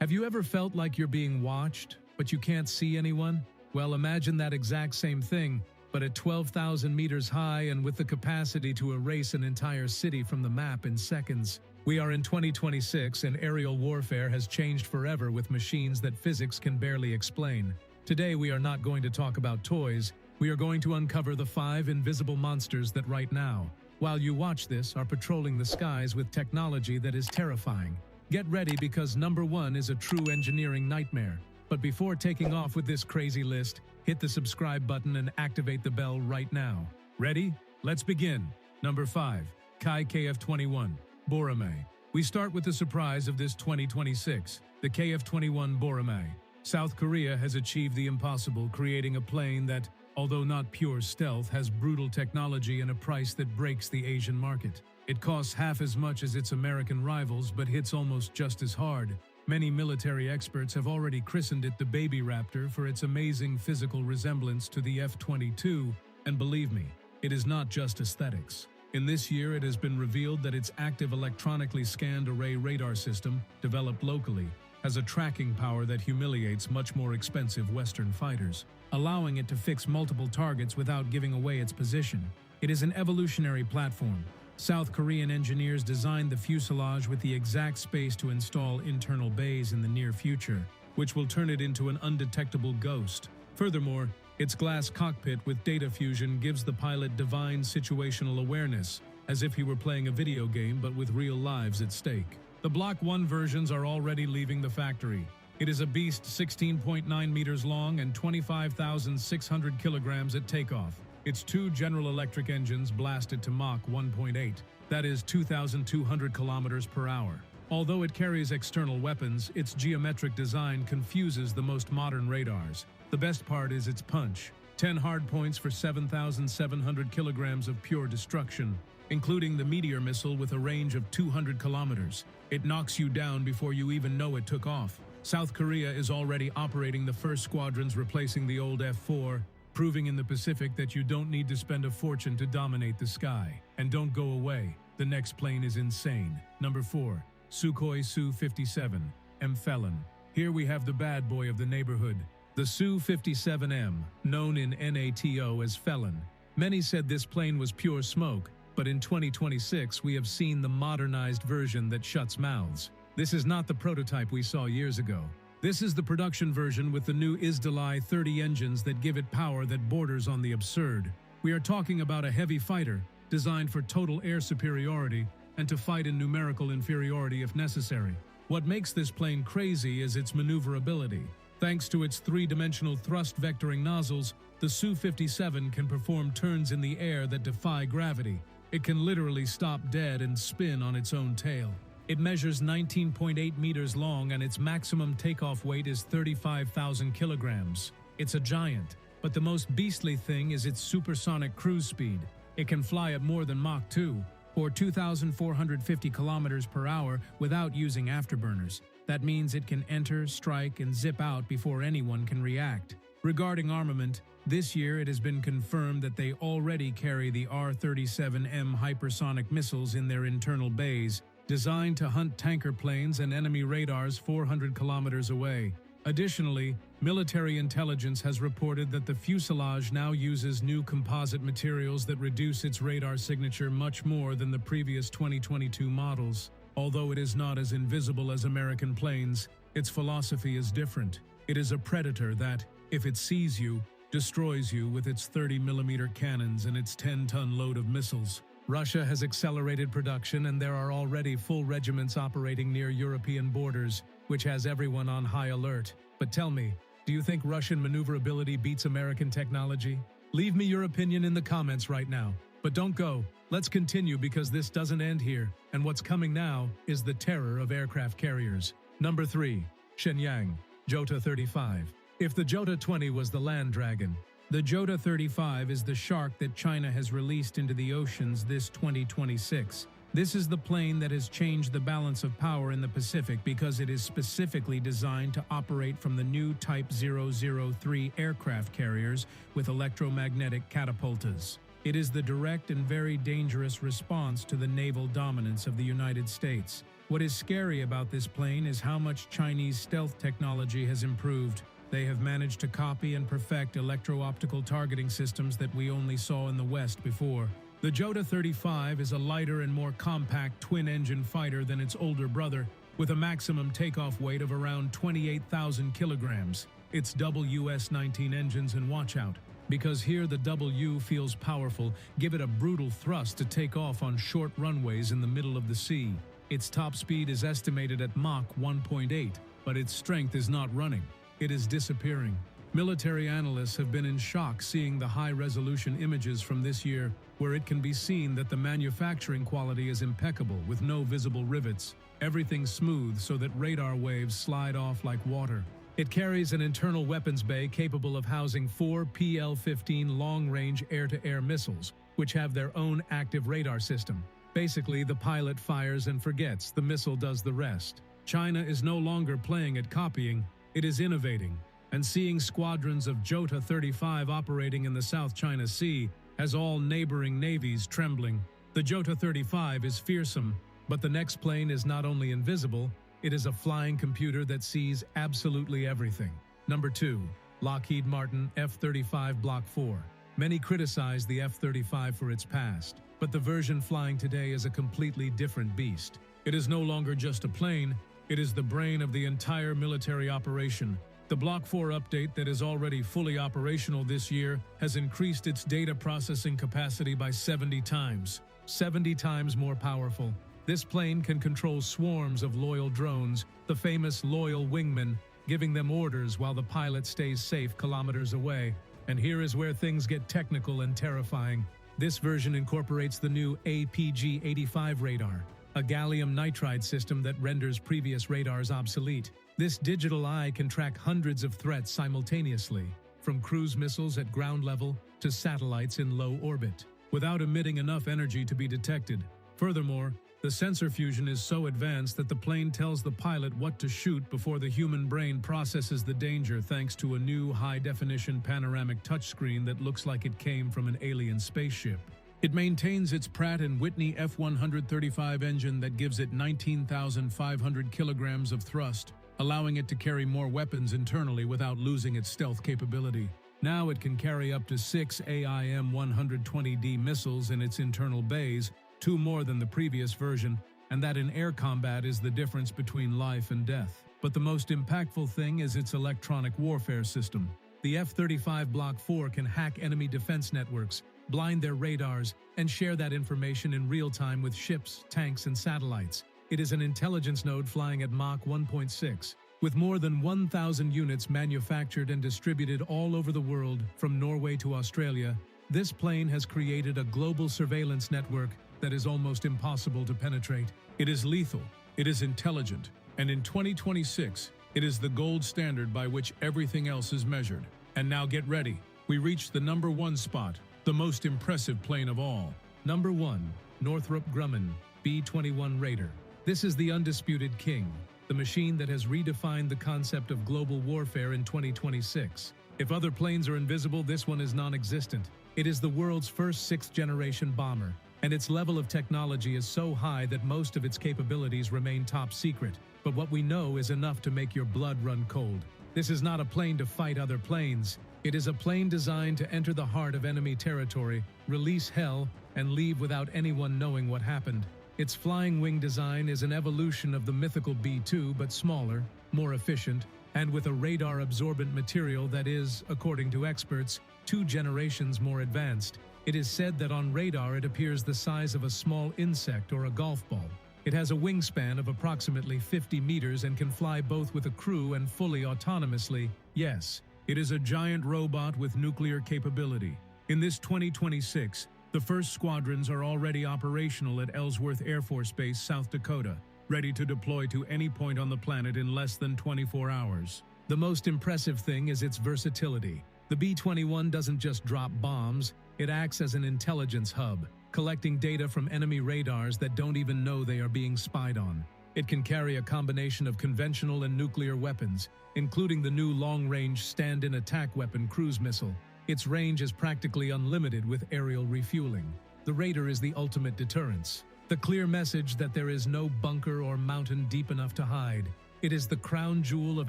Have you ever felt like you're being watched, but you can't see anyone? Well, imagine that exact same thing, but at 12,000 meters high and with the capacity to erase an entire city from the map in seconds. We are in 2026 and aerial warfare has changed forever with machines that physics can barely explain. Today we are not going to talk about toys, we are going to uncover the 5 invisible monsters that right now, while you watch this, are patrolling the skies with technology that is terrifying. Get ready because number 1 is a true engineering nightmare. But before taking off with this crazy list, hit the subscribe button and activate the bell right now. Ready? Let's begin. Number 5. Kai KF-21, Boramae. We start with the surprise of this 2026, the KF-21 Boramae. South Korea has achieved the impossible, creating a plane that, although not pure stealth, has brutal technology and a price that breaks the Asian market. It costs half as much as its American rivals but hits almost just as hard. Many military experts have already christened it the Baby Raptor for its amazing physical resemblance to the F-22, and believe me, it is not just aesthetics. In this year, it has been revealed that its active electronically scanned array radar system, developed locally, has a tracking power that humiliates much more expensive Western fighters, allowing it to fix multiple targets without giving away its position. It is an evolutionary platform. South Korean engineers designed the fuselage with the exact space to install internal bays in the near future, which will turn it into an undetectable ghost. Furthermore, its glass cockpit with data fusion gives the pilot divine situational awareness, as if he were playing a video game but with real lives at stake. The Block 1 versions are already leaving the factory. It is a beast 16.9 meters long and 25,600 kilograms at takeoff. Its 2 General Electric engines blasted to Mach 1.8, that is 2,200 kilometers per hour. Although it carries external weapons, its geometric design confuses the most modern radars. The best part is its punch. 10 hard points for 7,700 kilograms of pure destruction, including the Meteor missile with a range of 200 kilometers. It knocks you down before you even know it took off. South Korea is already operating the first squadrons replacing the old F-4, proving in the Pacific that you don't need to spend a fortune to dominate the sky. And don't go away, the next plane is insane. Number 4. Sukhoi Su-57, M-Felon. Here we have the bad boy of the neighborhood, the Su-57M, known in NATO as Felon. Many said this plane was pure smoke, but in 2026 we have seen the modernized version that shuts mouths. This is not the prototype we saw years ago. This is the production version with the new Izdalai 30 engines that give it power that borders on the absurd. We are talking about a heavy fighter, designed for total air superiority and to fight in numerical inferiority if necessary. What makes this plane crazy is its maneuverability. Thanks to its 3-dimensional thrust vectoring nozzles, the Su-57 can perform turns in the air that defy gravity. It can literally stop dead and spin on its own tail. It measures 19.8 meters long and its maximum takeoff weight is 35,000 kilograms. It's a giant, but the most beastly thing is its supersonic cruise speed. It can fly at more than Mach 2, or 2,450 kilometers per hour without using afterburners. That means it can enter, strike, and zip out before anyone can react. Regarding armament, this year it has been confirmed that they already carry the R-37M hypersonic missiles in their internal bays, designed to hunt tanker planes and enemy radars 400 kilometers away. Additionally, military intelligence has reported that the fuselage now uses new composite materials that reduce its radar signature much more than the previous 2022 models. Although it is not as invisible as American planes, its philosophy is different. It is a predator that, if it sees you, destroys you with its 30mm cannons and its 10-ton load of missiles. Russia has accelerated production and there are already full regiments operating near European borders, which has everyone on high alert. But tell me, do you think Russian maneuverability beats American technology? Leave me your opinion in the comments right now. But don't go. Let's continue because this doesn't end here, and what's coming now is the terror of aircraft carriers. Number 3. Shenyang, Jota 35. If the Jota 20 was the land dragon, the Jota 35 is the shark that China has released into the oceans this 2026. This is the plane that has changed the balance of power in the Pacific because it is specifically designed to operate from the new Type 003 aircraft carriers with electromagnetic catapultas. It is the direct and very dangerous response to the naval dominance of the United States. What is scary about this plane is how much Chinese stealth technology has improved. They have managed to copy and perfect electro-optical targeting systems that we only saw in the West before. The Jota 35 is a lighter and more compact twin-engine fighter than its older brother, with a maximum takeoff weight of around 28,000 kilograms. It's double US-19 engines, and watch out, because here the W feels powerful. Give it a brutal thrust to take off on short runways in the middle of the sea. Its top speed is estimated at Mach 1.8, but its strength is not running. It is disappearing. Military analysts have been in shock seeing the high-resolution images from this year, where it can be seen that the manufacturing quality is impeccable with no visible rivets. Everything smooth so that radar waves slide off like water. It carries an internal weapons bay capable of housing 4 PL-15 long-range air-to-air missiles, which have their own active radar system. Basically, the pilot fires and forgets, the missile does the rest. China is no longer playing at copying, it is innovating. And seeing squadrons of Jota 35 operating in the South China Sea has all neighboring navies trembling. The Jota 35 is fearsome, but the next plane is not only invisible, it is a flying computer that sees absolutely everything. Number 2. Lockheed Martin F-35 Block 4. Many criticize the F-35 for its past, but the version flying today is a completely different beast. It is no longer just a plane, it is the brain of the entire military operation. The Block 4 update that is already fully operational this year has increased its data processing capacity by 70 times. 70 times more powerful. This plane can control swarms of loyal drones, the famous loyal wingmen, giving them orders while the pilot stays safe kilometers away. And here is where things get technical and terrifying. This version incorporates the new APG-85 radar, a gallium nitride system that renders previous radars obsolete. This digital eye can track hundreds of threats simultaneously, from cruise missiles at ground level to satellites in low orbit, without emitting enough energy to be detected. Furthermore, the sensor fusion is so advanced that the plane tells the pilot what to shoot before the human brain processes the danger, thanks to a new high-definition panoramic touchscreen that looks like it came from an alien spaceship. It maintains its Pratt & Whitney F135 engine that gives it 19,500 kilograms of thrust, allowing it to carry more weapons internally without losing its stealth capability. Now it can carry up to 6 AIM-120D missiles in its internal bays, 2 more than the previous version, and that in air combat is the difference between life and death. But the most impactful thing is its electronic warfare system. The F-35 Block 4 can hack enemy defense networks, blind their radars, and share that information in real time with ships, tanks, and satellites. It is an intelligence node flying at Mach 1.6. With more than 1,000 units manufactured and distributed all over the world, from Norway to Australia, this plane has created a global surveillance network that is almost impossible to penetrate. It is lethal, it is intelligent, and in 2026, it is the gold standard by which everything else is measured. And now get ready. We reach the number 1 spot, the most impressive plane of all. Number 1. Northrop Grumman B-21 Raider. This is the undisputed king, the machine that has redefined the concept of global warfare in 2026. If other planes are invisible, this one is non-existent. It is the world's first 6th-generation bomber, and its level of technology is so high that most of its capabilities remain top secret. But what we know is enough to make your blood run cold. This is not a plane to fight other planes. It is a plane designed to enter the heart of enemy territory, release hell, and leave without anyone knowing what happened. Its flying wing design is an evolution of the mythical B-2, but smaller, more efficient, and with a radar-absorbent material that is, according to experts, 2 generations more advanced. It is said that on radar it appears the size of a small insect or a golf ball. It has a wingspan of approximately 50 meters and can fly both with a crew and fully autonomously. Yes, it is a giant robot with nuclear capability. In this 2026, the first squadrons are already operational at Ellsworth Air Force Base, South Dakota, ready to deploy to any point on the planet in less than 24 hours. The most impressive thing is its versatility. The B-21 doesn't just drop bombs, it acts as an intelligence hub, collecting data from enemy radars that don't even know they are being spied on. It can carry a combination of conventional and nuclear weapons, including the new long-range stand-in attack weapon cruise missile. Its range is practically unlimited with aerial refueling. The Raider is the ultimate deterrence. The clear message that there is no bunker or mountain deep enough to hide. It is the crown jewel of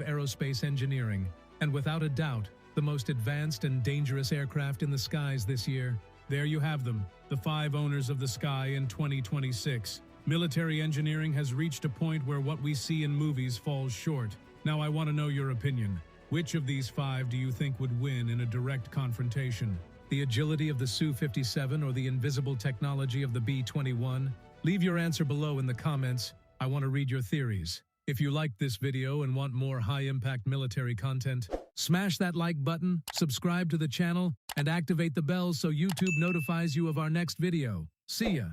aerospace engineering, and without a doubt, the most advanced and dangerous aircraft in the skies this year. There you have them, the 5 owners of the sky in 2026. Military engineering has reached a point where what we see in movies falls short. Now I want to know your opinion. Which of these 5 do you think would win in a direct confrontation? The agility of the Su-57 or the invisible technology of the B-21? Leave your answer below in the comments. I want to read your theories. If you liked this video and want more high-impact military content, smash that like button, subscribe to the channel, and activate the bell so YouTube notifies you of our next video. See ya!